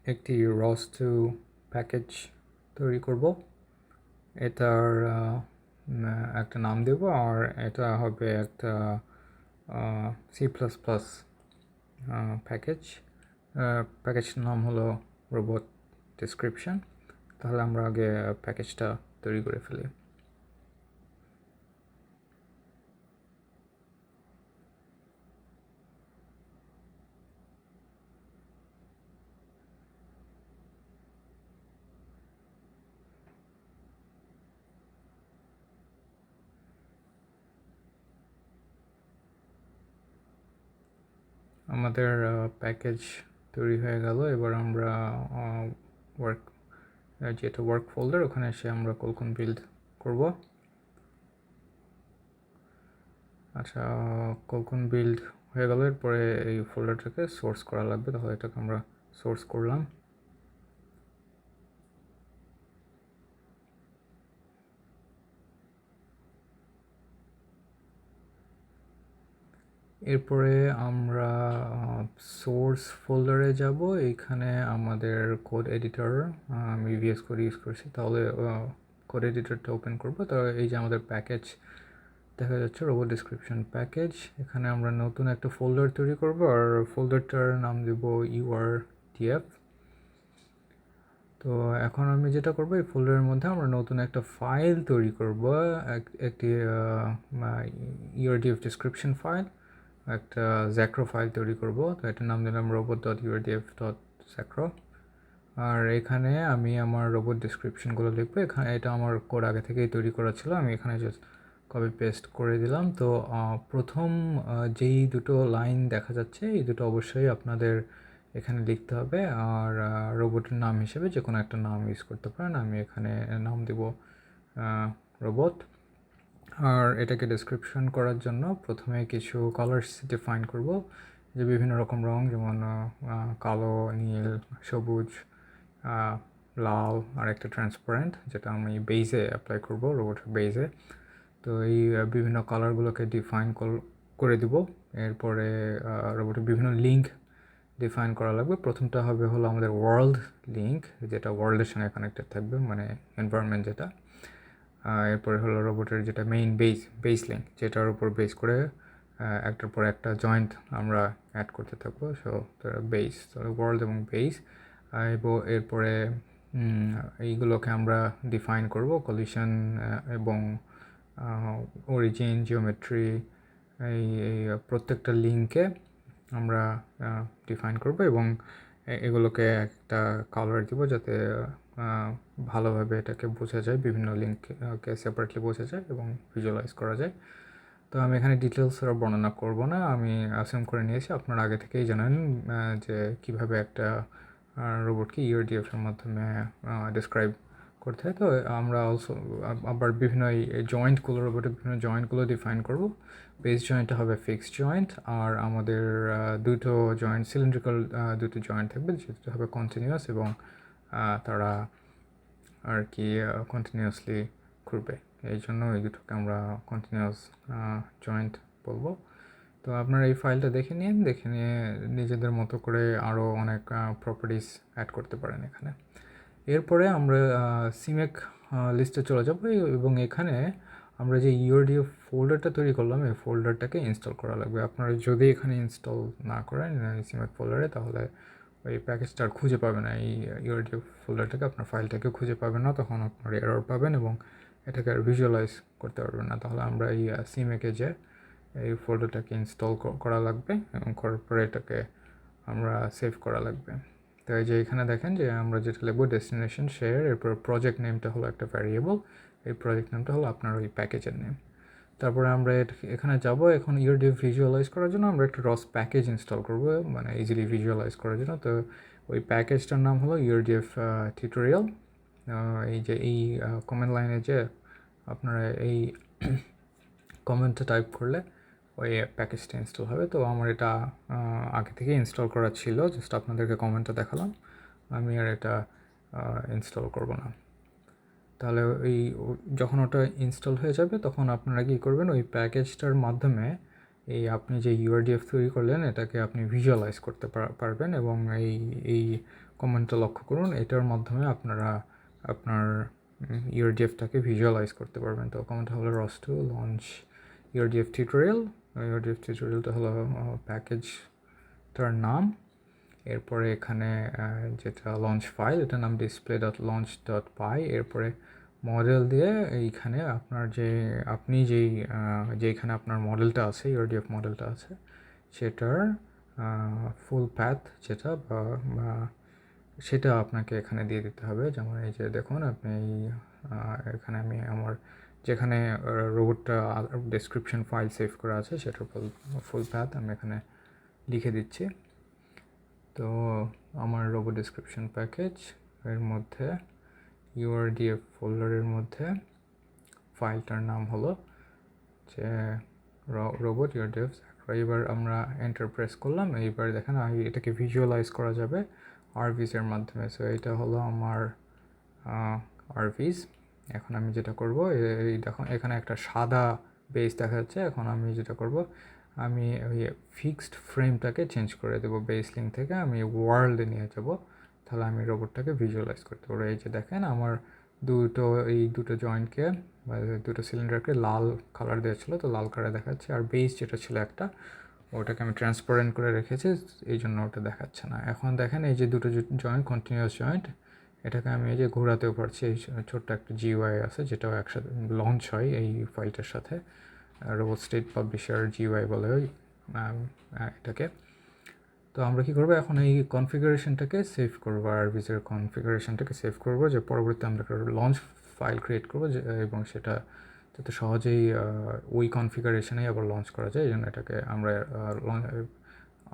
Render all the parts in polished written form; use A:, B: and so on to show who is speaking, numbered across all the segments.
A: একটি ROS2 package তৈরি করব। এটার একটা নাম দেব, আর এটা হবে একটা C++ প্যাকেজ। প্যাকেজটার নাম হলো রোবট ডেসক্রিপশন। তাহলে আমরা আগে প্যাকেজটা তৈরি করে ফেলি। আমাদের প্যাকেজ তৈরি হয়ে গেল। এবার আমরা ওয়ার্ক যেটা ওয়ার্ক ফোল্ডার, ওখানে এসে আমরা কলকন বিল্ড করব। আচ্ছা, কলকন বিল্ড হয়ে গেল। এরপরে এই ফোল্ডারটাকে সোর্স করা লাগবে, তাহলে এটাকে আমরা সোর্স করলাম। এরপরে আমরা সোর্স ফোল্ডারে যাব। এইখানে আমাদের কোড এডিটর, আমি VS কোড ইউজ করছি, তাহলে কোড এডিটরটা ওপেন করব। তো এই যে আমাদের প্যাকেজ দেখা যাচ্ছে, রোবট ডেসক্রিপশন প্যাকেজ। এখানে আমরা নতুন একটা ফোল্ডার তৈরি করব, আর ফোল্ডারটার নাম দেব URTF। তো এখন আমি যেটা করব, এই ফোল্ডারের মধ্যে আমরা নতুন একটা ফাইল তৈরি করব, একটি URTF ডেসক্রিপশন ফাইল, একটা জ্যাক্রো ফাইল তৈরি করব। তো এটার নাম দিলাম robot.urdf.zacro। আর এখানে আমি আমার রোবট ডেসক্রিপশনগুলো লিখবো। এখানে এটা আমার কোড আগে থেকেই তৈরি করা ছিল, আমি এখানে জাস্ট কপি পেস্ট করে দিলাম। তো প্রথম যেই দুটো লাইন দেখা যাচ্ছে, এই দুটো অবশ্যই আপনাদের এখানে লিখতে হবে। আর রোবটের নাম হিসেবে যে কোনো একটা নাম ইউজ করতে পারেন। আমি এখানে নাম দেব রোবট। আর এটাকে ডেসক্রিপশন করার জন্য প্রথমে কিছু কালার্স ডিফাইন করব, যে বিভিন্ন রকম রং, যেমন কালো, নীল, সবুজ, লাল, আর একটা ট্রান্সপারেন্ট, যেটা আমি বেইজে অ্যাপ্লাই করব, রোবটের বেইজে। তো এই বিভিন্ন কালারগুলোকে ডিফাইন করে দিব। এরপরে রোবটের বিভিন্ন লিঙ্ক ডিফাইন করা লাগবে। প্রথমটা হলো আমাদের ওয়ার্ল্ড লিঙ্ক, যেটা ওয়ার্ল্ডের সঙ্গে কানেক্টেড থাকবে, মানে এনভায়রনমেন্ট যেটা। এরপরে হলো রোবটের যেটা মেইন বেস লিঙ্ক, যেটার উপর বেস করে একটার পর একটা জয়েন্ট আমরা অ্যাড করতে থাকবো। সো বেস, ওয়ার্ল্ড এবং বেস। এবং এরপরে এইগুলোকে আমরা ডিফাইন করব, কলিশন এবং অরিজিন, জিওমেট্রি, এই প্রত্যেকটা লিঙ্কে আমরা ডিফাইন করব, এবং এগুলোকে একটা কালার দিব, যাতে ভালোভাবে এটাকে বোঝা যায়, বিভিন্ন লিঙ্ককে সেপারেটলি বোঝা যায় এবং ভিজুয়ালাইজ করা যায়। তো আমি এখানে ডিটেলস আর বর্ণনা করব না, আমি অ্যাসিউম করে নিয়েছি আপনারা আগে থেকেই জানেন যে কীভাবে একটা রোবটকে URDF এর মাধ্যমে ডিসক্রাইব করতে হয়। তো আমরা অলসো আবার বিভিন্ন এই জয়েন্টগুলো, রোবটের বিভিন্ন জয়েন্টগুলো ডিফাইন করব। বেস জয়েন্টটা হবে ফিক্সড জয়েন্ট, আর আমাদের দুটো জয়েন্ট, সিলিন্ড্রিক্যাল দুটো জয়েন্ট থাকবে, যেটা হবে কন্টিনিউয়াস, এবং তারা আর কি কন্টিনিউয়াসলি ঘুরবে। এই জন্য এই দুটোকে আমরা কন্টিনিউয়াস জয়েন্ট বলবো। তো আপনারা এই ফাইলটা দেখে নিয়ে নিজেদের মতো করে আরও অনেক প্রপার্টিস অ্যাড করতে পারেন এখানে। এরপরে আমরা সিমেক লিস্টে চলে যাব, এবং এখানে আমরা যে URDF ফোল্ডারটা তৈরি করলাম, এই ফোল্ডারটাকে ইনস্টল করা লাগবে। আপনারা যদি এখানে ইনস্টল না করেন সিমেক ফোল্ডারে, তাহলে ওই প্যাকেজটা আর খুঁজে পাবে না, এই URDF ফোল্ডারটাকে, আপনার ফাইলটাকে খুঁজে পাবেন না, তখন আপনার এরর পাবেন এবং এটাকে আর ভিজুয়ালাইজ করতে পারবেন না। তাহলে আমরা এই সিমেকে যে এই ফোল্ডারটাকে ইনস্টল করা লাগবে, এবং করার পরে এটাকে আমরা সেভ করা লাগবে। তো এই যে এখানে দেখেন যে আমরা যেটা লিখবো ডেস্টিনেশন শেয়ার, এরপর প্রজেক্ট নেমটা হলো একটা ভ্যারিয়েবল, এই প্রজেক্ট নেমটা হলো আপনার ওই প্যাকেজের নেম। তারপরে আমরা এখানে যাব। এখন URDF ভিজুয়ালাইজ করার জন্য আমরা একটা রস প্যাকেজ ইনস্টল করব, মানে ইজিলি ভিজুয়ালাইজ করার জন্য। তো ওই প্যাকেজটার নাম হলো URDF টিউটোরিয়াল। এই যে এই কমেন্ট লাইনে যে আপনারা এই কমেন্টটা টাইপ করলে ওই প্যাকেজটা ইনস্টল হবে। তো আমার এটা আগে থেকে ইনস্টল করা ছিল, জাস্ট আপনাদেরকে কমেন্টটা দেখালাম, আমি আর এটা ইনস্টল করব না। তাহলে ওই যখন ওটা ইনস্টল হয়ে যাবে, তখন আপনারা কী করবেন, ওই প্যাকেজটার মাধ্যমে এই আপনি যে URDF তৈরি করলেন, এটাকে আপনি ভিজুয়ালাইজ করতে পারবেন, এবং এই কমেন্টটা লক্ষ্য করুন, এটার মাধ্যমে আপনারা আপনার ইউআরডিএফটাকে ভিজুয়ালাইজ করতে পারবেন। তো কমেন্টটা হলো রস টু লঞ্চ ইউআরডিএফ টিউটোরিয়াল। ইউআরডিএফ টিউটোরিয়ালটা হলো প্যাকেজটার নাম। এরপরে এখানে যেটা লঞ্চ ফাইল, এটার নাম display.launch.py। এরপরে মডেল দিয়ে এইখানে আপনার আপনি যেইখানে আপনার মডেলটা আছে, ইউআরডিএফ মডেলটা আছে, সেটার ফুল প্যাথ যেটা বা সেটা আপনাকে এখানে দিয়ে দিতে হবে। যেমন এই যে দেখুন, আপনি এখানে আমি আমার যেখানে রোবটটা ডেসক্রিপশন ফাইল সেভ করা আছে সেটার ফুল প্যাথ আমি এখানে লিখে দিচ্ছি। তো আমার রোবট ডেসক্রিপশন প্যাকেজ এর মধ্যে ইউআরডিএফ ফোল্ডারের মধ্যে ফাইলটার নাম হলো যে রোবট ইউআরডিএফ। এবার আমরা এন্টার প্রেস করলাম। এইবার দেখেন এটাকে ভিজুয়ালাইজ করা যাবে আরভিসের মাধ্যমে। সো এটা হলো আমার আরভিস। এখন আমি যেটা করব, এই দেখুন এখানে একটা সাদা বেস দেখা যাচ্ছে। এখন আমি যেটা করব, আমি ওই ফিক্সড ফ্রেমটাকে চেঞ্জ করে দেবো, বেস লিঙ্ক থেকে আমি ওয়ার্ল্ডে নিয়ে যাব, তাহলে আমি রোবটটাকে ভিজুয়ালাইজ করতে পারবো। এই যে দেখেন আমার এই দুটো জয়েন্টকে বা দুটো সিলিন্ডারকে লাল কালার দেওয়া ছিল, তো লাল কালার দেখাচ্ছে। আর বেস যেটা ছিল একটা, ওটাকে আমি ট্রান্সপারেন্ট করে রেখেছি, এই জন্য ওটা দেখাচ্ছে না। এখন দেখেন এই যে দুটো জয়েন্ট, কন্টিনিউয়াস জয়েন্ট, এটাকে আমি এই যে ঘোরাতেও পারছি। এই ছোট্ট একটা জিওআই আছে যেটাও একসাথে লঞ্চ হয় এই ফাইলটার সাথে। রোবট স্টেট পাবলিশার জিওআই বলে এটাকে। তো আমরা কী করবো, এখন এই কনফিগারেশনটাকে সেভ করবো, আরভিসের কনফিগারেশনটাকে সেভ করবো, যে পরবর্তীতে আমরা একটা লঞ্চ ফাইল ক্রিয়েট করবো এবং সেটা যাতে সহজেই ওই কনফিগারেশনেই আবার লঞ্চ করা যায়। এই জন্য এটাকে আমরা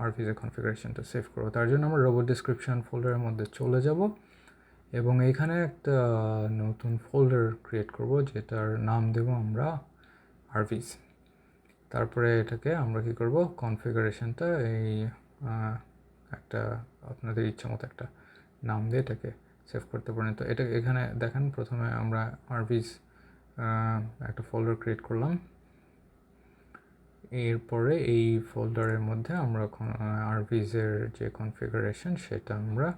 A: আরভিসের কনফিগারেশনটা সেভ করবো। তার জন্য আমরা রোবট ডেসক্রিপশন ফোল্ডারের মধ্যে চলে যাব এবং এইখানে একটা নতুন ফোল্ডার ক্রিয়েট করব যেটার নাম দেব আমরা আরভিস। তারপরে এটাকে আমরা কী করব, কনফিগারেশনটা এই একটা আপনাদের ইচ্ছা মতো একটা নাম দিয়ে এটাকে সেভ করতে পারেন। তো এটা এখানে দেখেন, প্রথমে আমরা আরভিস একটা ফোল্ডার ক্রিয়েট করলাম। এরপরে এই ফোল্ডারের মধ্যে আমরা আরভিসের যে কনফিগারেশন সেটা আমরা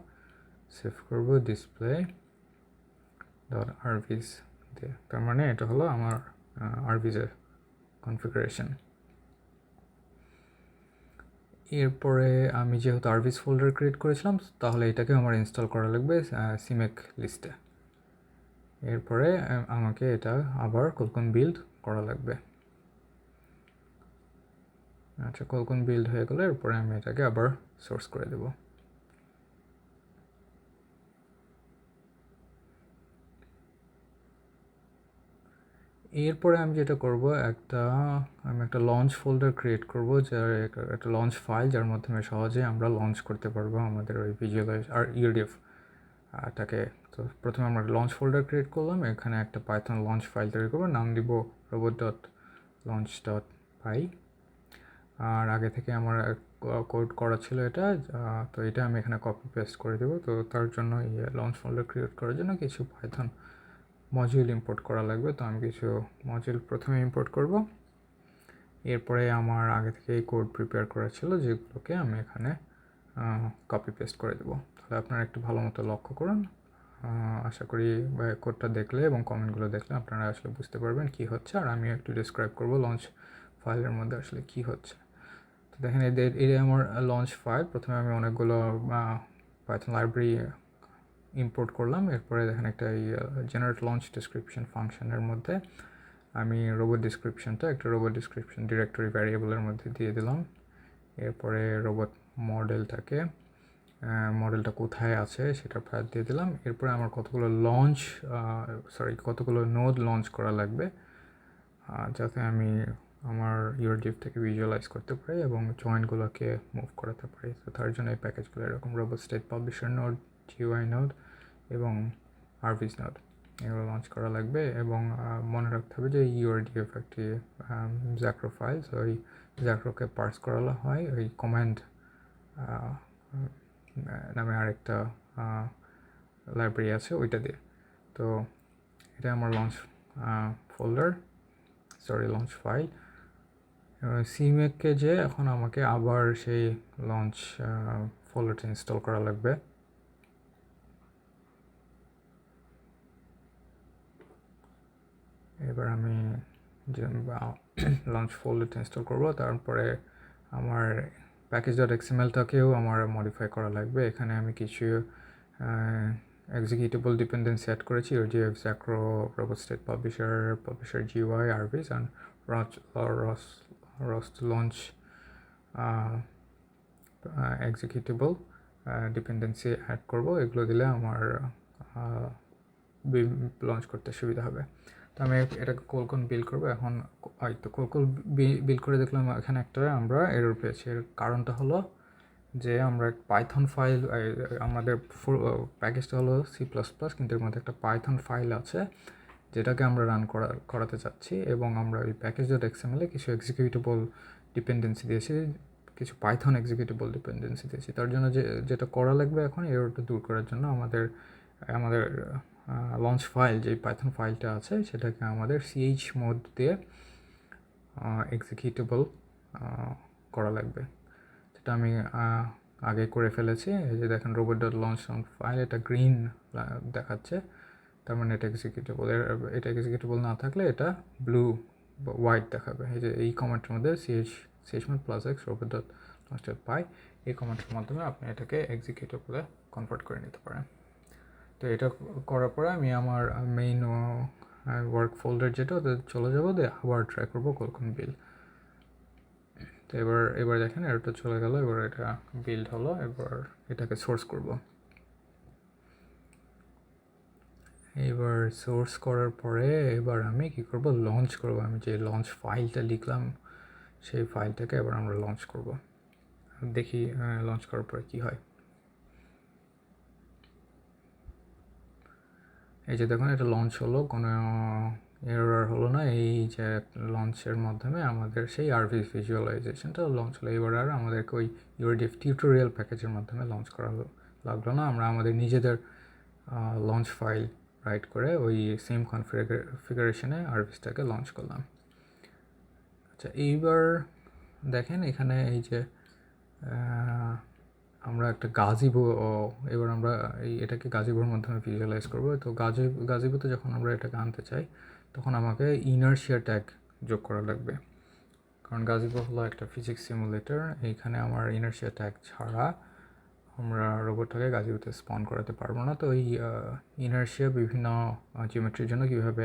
A: সেভ করব display.arvis দিয়ে। তার মানে এটা হলো আমার আরভিসের কনফিগারেশন। এরপরে আমি যেহেতু আরভিস ফোল্ডার ক্রিয়েট করেছিলাম, তাহলে এটাকে আমার ইনস্টল করা লাগবে সিমেক লিস্টে। এরপরে আমাকে এটা আবার কোলকন বিল্ড করা লাগবে। আচ্ছা, কোলকন বিল্ড হয়ে গেলে এরপরে আমি এটাকে আবার সোর্স করে দেব। এরপরে আমি যেটা করব, আমি একটা লঞ্চ ফোল্ডার ক্রিয়েট করব, যার একটা লঞ্চ ফাইল, যার মাধ্যমে সহজে আমরা লঞ্চ করতে পারবো আমাদের ওই ভিজুয়ালাইজ আর ইউআরডিএফ টাকে। তো প্রথমে আমরা লঞ্চ ফোল্ডার ক্রিয়েট করলাম, এখানে একটা পাইথন লঞ্চ ফাইল তৈরি করবো, নাম দিব robot.launch.py। আর আগে থেকে আমার কোড করা ছিল এটা, তো এটা আমি এখানে কপি পেস্ট করে দেবো। তো তার জন্য লঞ্চ ফোল্ডার ক্রিয়েট করার জন্য কিছু পাইথন মডিউল ইম্পোর্ট করা লাগবে। তো আমি কিছু মডিউল প্রথমে ইম্পোর্ট করব। এরপরে আমার আগে থেকে এই কোড প্রিপেয়ার করা ছিল, যেগুলোকে আমি এখানে কপি পেস্ট করে দেবো। তাহলে আপনারা একটু ভালো মতো লক্ষ্য করুন। আশা করি কোডটা দেখলে এবং কমেন্টগুলো দেখলে আপনারা আসলে বুঝতে পারবেন কী হচ্ছে। আর আমি একটু ডিসক্রাইব করব লঞ্চ ফাইলের মধ্যে আসলে কী হচ্ছে। তো দেখেন এটা আমার লঞ্চ ফাইল। প্রথমে আমি অনেকগুলো পাইথন লাইব্রেরি ইম্পোর্ট করলাম। এরপরে দেখেন একটা জেনারেট লঞ্চ ডেসক্রিপশন ফাংশনের মধ্যে আমি রোবট ডেসক্রিপশনটা একটা রোবট ডেসক্রিপশন ডিরেক্টরি ভ্যারিয়েবলের মধ্যে দিয়ে দিলাম। এরপরে রোবট মডেলটা কোথায় আছে সেটা প্রায় দিয়ে দিলাম। এরপরে আমার কতগুলো নোড লঞ্চ করা লাগবে, যাতে আমি আমার ইউআরডিএফ থেকে ভিজুয়ালাইজ করতে পারি এবং জয়েন্টগুলোকে মুভ করাতে পারি। তো তার জন্য এই প্যাকেজগুলো এরকম robot state publisher node, GOI node এবং আরভিস নোড, এগুলো লঞ্চ করা লাগবে। এবং মনে রাখতে হবে যে ইউআরডিএফ একটি জ্যাক্রো ফাইল। সো এই জ্যাক্রোকে পার্স করা হয় ওই কমান্ড নামে আরেকটা লাইব্রেরি আছে ওইটা দিয়ে। তো এটা আমার লঞ্চ লঞ্চ ফাইল। সিমেককে যে এখন আমাকে আবার সেই লঞ্চ ফোল্ডারটা ইনস্টল করা লাগবে। এবার আমি যে লঞ্চ ফোল্ডারটা ইনস্টল করব, তারপরে আমার package.xmlটাকেও আমার মডিফাই করা লাগবে। এখানে আমি কিছু এক্সিকিউটেবল ডিপেন্ডেন্সি অ্যাড করেছি, URDF, Zacro, Robot State Publisher GUI, RVs and Rust launch executable dependency add করব। এগুলো দিলে আমার লঞ্চ করতে সুবিধা হবে। তো আমি এটাকে কোলকন বিল্ড করবো। এখন হয়তো কোলকন বিল্ড করে দেখলাম এখানে একটা আমরা এরর পেয়েছি। এর কারণটা হলো যে আমরা পাইথন ফাইল, আমাদের প্যাকেজটা হলো C++, কিন্তু এর মধ্যে একটা পাইথন ফাইল আছে যেটাকে আমরা রান করাতে চাচ্ছি, এবং আমরা ওই package.xml কিছু এক্সিকিউটেবল ডিপেন্ডেন্সি দিয়েছি, কিছু পাইথন এক্সিকিউটেবল ডিপেন্ডেন্সি দিয়েছি। তার জন্য যেটা করা লাগবে এখন, এররটা দূর করার জন্য আমাদের লঞ্চ ফাইল, যে পাইথন ফাইলটা আছে সেটাকে আমাদের chmod দিয়ে এক্সিকিউটেবল করা লাগবে। সেটা আমি আগে করে ফেলেছি। এই যে দেখেন robot.launch ফাইল, এটা গ্রিন দেখাচ্ছে, তার মানে এটা এক্সিকিউটেবল। এটা এক্সিকিউটেবল না থাকলে এটা ব্লু বা হোয়াইট দেখাবে। এই যে এই কমান্ডের মধ্যে chmod +x robot.launch.py, এই কমান্ডের মাধ্যমে আপনি এটাকে এক্সিকিউটেবলে কনভার্ট করে নিতে পারেন। তো এটা করার পরে আমি আমার মেইন ওয়ার্ক ফোল্ডার যেটা, ওতে চলে যাবো, দিয়ে আবার ট্রাই করবো কোলকন বিল্ড। তো এবার দেখেন এটা চলে গেল। এবার এটা বিল্ড হলো। এবার এটাকে সোর্স করব। এবার সোর্স করার পরে এবার আমি কি করব, লঞ্চ করব। আমি যে লঞ্চ ফাইলটা লিখলাম সেই ফাইলটাকে এবার আমরা লঞ্চ করব। দেখি লঞ্চ করার পরে কি হয়। এই যে দেখুন এটা লঞ্চ হলো, কোনো এরর হলো না। এই যে লঞ্চের মাধ্যমে আমাদের সেই আরভিস ভিজুয়ালাইজেশনটা লঞ্চ হলো। এবার আর আমাদেরকে ওই URDF টিউটোরিয়াল প্যাকেজের মাধ্যমে লঞ্চ করা লাগলো না। আমরা আমাদের নিজেদের লঞ্চ ফাইল রাইট করে ওই সেম কনফিগারেশনে আরভিসটাকে লঞ্চ করলাম। আচ্ছা, এইবার দেখেন এখানে এই যে আমরা একটা গাজিবো, এবার আমরা এটাকে গাজিবোর মাধ্যমে ভিজুয়ালাইজ করবো। তো গাজিবোতে যখন আমরা এটাকে আনতে চাই তখন আমাকে ইনারশিয়া ট্যাগ যোগ করা লাগবে, কারণ গাজিবো হলো একটা ফিজিক্স সিমুলেটর। এইখানে আমার ইনারশিয়া ট্যাগ ছাড়া আমরা রোবটটাকে গাজিবোতে স্পন করাতে পারবো না। তো এই ইনারশিয়া বিভিন্ন জিওমেট্রির জন্য কীভাবে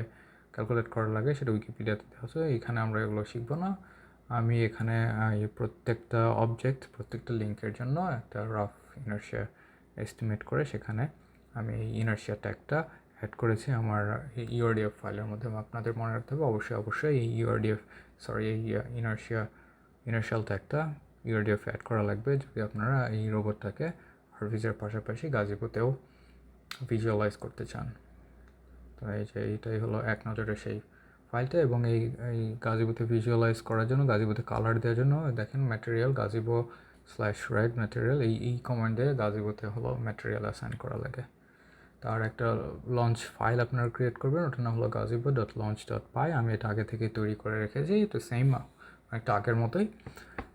A: ক্যালকুলেট করা লাগে সেটা উইকিপিডিয়াতে দেওয়া আছে, এখানে আমরা এগুলো শিখবো না। আমি এখানে প্রত্যেকটা অবজেক্ট, প্রত্যেকটা লিঙ্কের জন্য একটা রাফ ইনারশিয়া এস্টিমেট করে সেখানে আমি এই ইনারশিয়া ট্যাগটা অ্যাড করেছি আমার URDF ফাইলের মধ্যে। আপনাদের মনে রাখতে হবে অবশ্যই এই এই ইনারশিয়াল ট্যাগটা URDF অ্যাড করা লাগবে যদি আপনারা এই রোবটটাকে আরভিসের পাশাপাশি গাজিবোতেও ভিজুয়ালাইজ করতে চান। তো এইটাই হলো এক নজরে সেই ফাইলটা। এবং এই গাজিবোতে ভিজুয়ালাইজ করার জন্য, গাজিবোতে কালার দেওয়ার জন্য দেখেন ম্যাটেরিয়াল গাজিবো/red ম্যাটেরিয়াল, এই কমান্ডে গাজিবোতে হলো ম্যাটেরিয়াল অ্যাসাইন করা লাগে। তার একটা লঞ্চ ফাইল আপনারা ক্রিয়েট করবেন, ওটার নাম হলো gazibo.launch.py। আমি এটা আগে থেকে তৈরি করে রেখেছি। তো সেম একটা আগের মতোই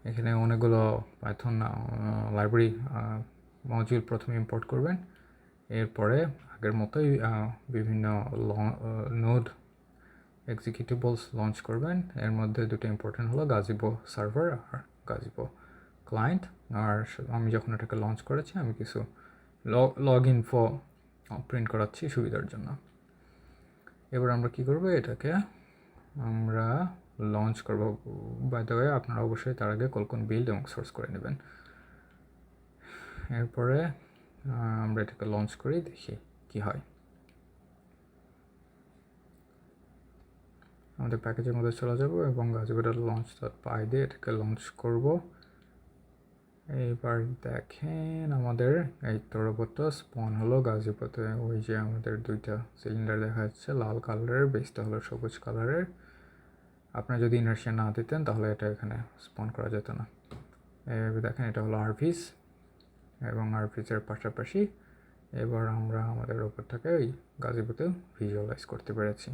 A: এখানে অনেকগুলো পাইথন লাইব্রেরি মডিউল প্রথমে ইম্পোর্ট করবেন। এরপরে আগের মতোই বিভিন্ন নোড এক্সিকিউটেবলস লঞ্চ করবেন। এর মধ্যে দুটো ইম্পর্টেন্ট হলো গাজিবো সার্ভার আর গাজিবো ক্লায়েন্ট। আর আমি যখন এটাকে লঞ্চ করেছি আমি কিছু লগ ইনফো প্রিন্ট করাচ্ছি সুবিধার জন্য। এবার আমরা কি করব, এটাকে আমরা লঞ্চ করব। বাই দ্য ওয়ে আপনারা অবশ্যই তার আগে কোলকন বিল্ড এবং সোর্স করে নেবেন। এরপরে আমরা এটাকে লঞ্চ করি, দেখি কি হয়। আমাদের প্যাকেজের মধ্যে চলে যাব এবং gazibo.launch.py দিয়ে এটাকে লঞ্চ করব। এইবার দেখেন আমাদের এই রোবটটা স্পন হলো গাজিবোতে। ওই যে আমাদের দুইটা সিলিন্ডার দেখা যাচ্ছে, লাল কালারের, বেসটা হলো সবুজ কালারের। আপনারা যদি ইনারশিয়া না দিতেন তাহলে এটা এখানে স্পন করা যেত না। এবার দেখেন এটা হলো আরভিস এবং আরভিসের পাশাপাশি এবার আমরা আমাদের রোবটটাকে ওই গাজিবোতে ভিজুয়ালাইজ করতে পেরেছি।